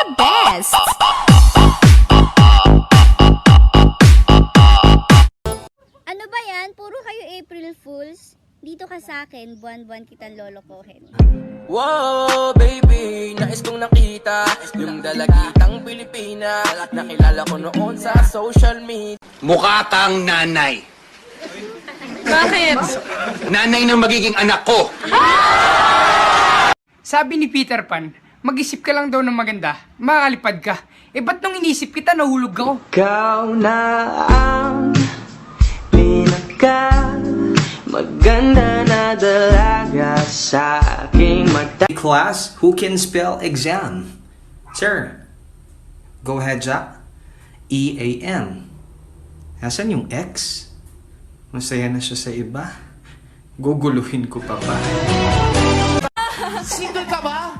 the best! Ano ba yan? Puro kayo April Fools. Dito ka sa akin, buwan-buwan kitang lolokohin. Wow, baby, nais kong nakita yung dalagitang Pilipina. Nakilala ko noon sa social media. Mukha kang nanay. Bakit? Nanay ng magiging anak ko. Sabi ni Peter Pan, mag-isip ka lang daw ng maganda, makakalipad ka. Eh ba't nung inisip kita, nahulog ako? Ikaw na ang pinaka maganda na dalaga sa aking mata. Class, who can spell exam? Sir, go ahead, Jack. E-A-N. Nasaan yung X? Masaya na siya sa iba. Guguluhin ko pa ba? Single ka ba?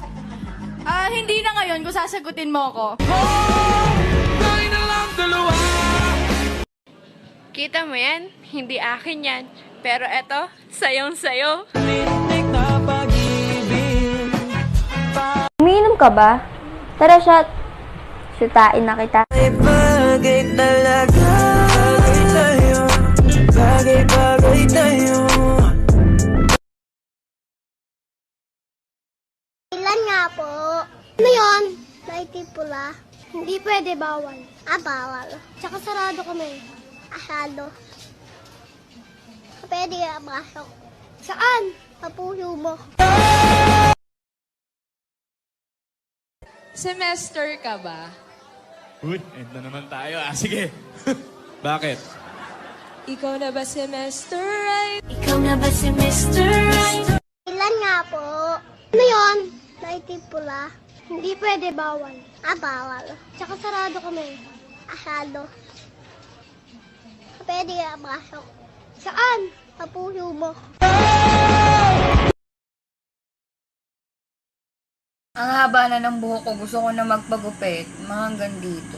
Hindi na ngayon kung sasagutin mo ako. Kita mo yan? Hindi akin yan. Pero eto, sayong-sayo. Umiinom ka ba? Tara, shot. Shutain na kita. Bagay talaga. Bagay tayo. Bagay tayo. Ilan nga po? Ano yun? Lighty pula. Hindi pwede, bawal. Bawal. Tsaka sarado kami. Asado. Pwede ka masok. Saan? Papuyo mo. Semester ka ba? Uy, end na naman tayo. Sige. Bakit? Ikaw na ba semester right? Ikaw na ba si Mr. Right? Ilan nga po? Ano yun? Lighty pula. Hindi pwede, bawal. Bawal. Tsaka sarado kami. Asado. Pwede ka masok. Saan? Papuyo mo. Ang haba na ng buhok ko, gusto ko na magpagupit, mga hanggang dito.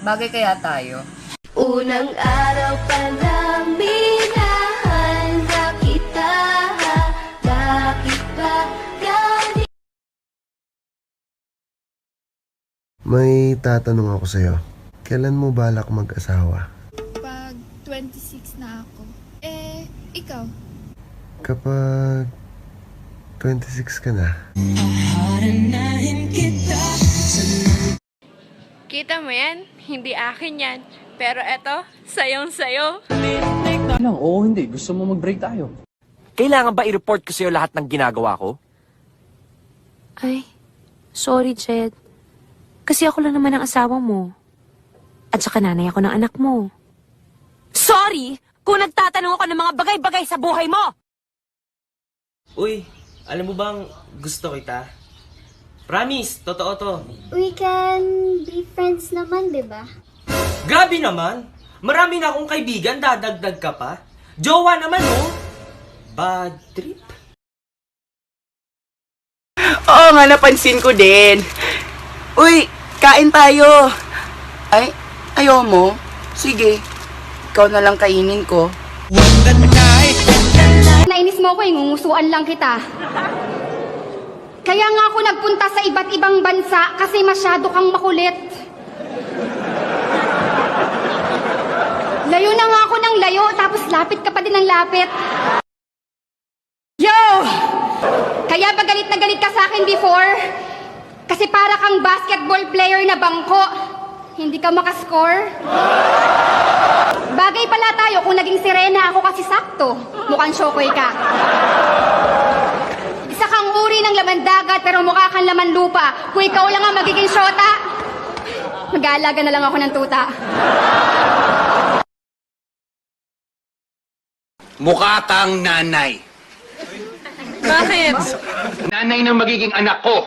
Bagay kaya tayo? Unang araw pa lang minahanda kita. Bakit ba ganito? May tatanong ako sa'yo. Kailan mo balak mag-asawa? Pag 26 na ako. Ikaw? Kapag 26 ka na. Kita mo yan? Hindi akin yan. Pero eto, sayong-sayo. Oo, hindi. Gusto mo mag-break tayo. Kailangan ba i-report ko sa'yo lahat ng ginagawa ko? Ay, sorry, Jed. Kasi ako lang naman ang asawa mo. At saka nanay ako ng anak mo. Sorry kung nagtatanong ako ng mga bagay-bagay sa buhay mo! Uy, alam mo bang gusto kita? Promise, totoo to. We can be friends naman, di ba? Grabe naman! Marami na akong kaibigan, dadagdag ka pa. Jowa naman, oh! Bad trip? Oo nga, napansin ko din. Uy, kain tayo. Ay, ayaw mo? Sige, ikaw na lang kainin ko. Nainis mo ko, ngungusuan lang kita. Kaya nga ako nagpunta sa iba't ibang bansa kasi masyado kang makulit. Layo na nga ako ng layo, tapos lapit ka pa din ng lapit. Yo! Kaya ba galit na galit ka sa akin before? Kasi para kang basketball player na bangko. Hindi ka makascore. Bagay pala tayo kung naging sirena ako kasi sakto. Mukhang syokoy ka. Isa kang uri ng laman dagat pero mukha kang laman lupa. Kung ikaw lang ang magiging syota, mag-aalaga na lang ako ng tuta. Mukha kang nanay. Bakit? Nanay ng magiging anak ko.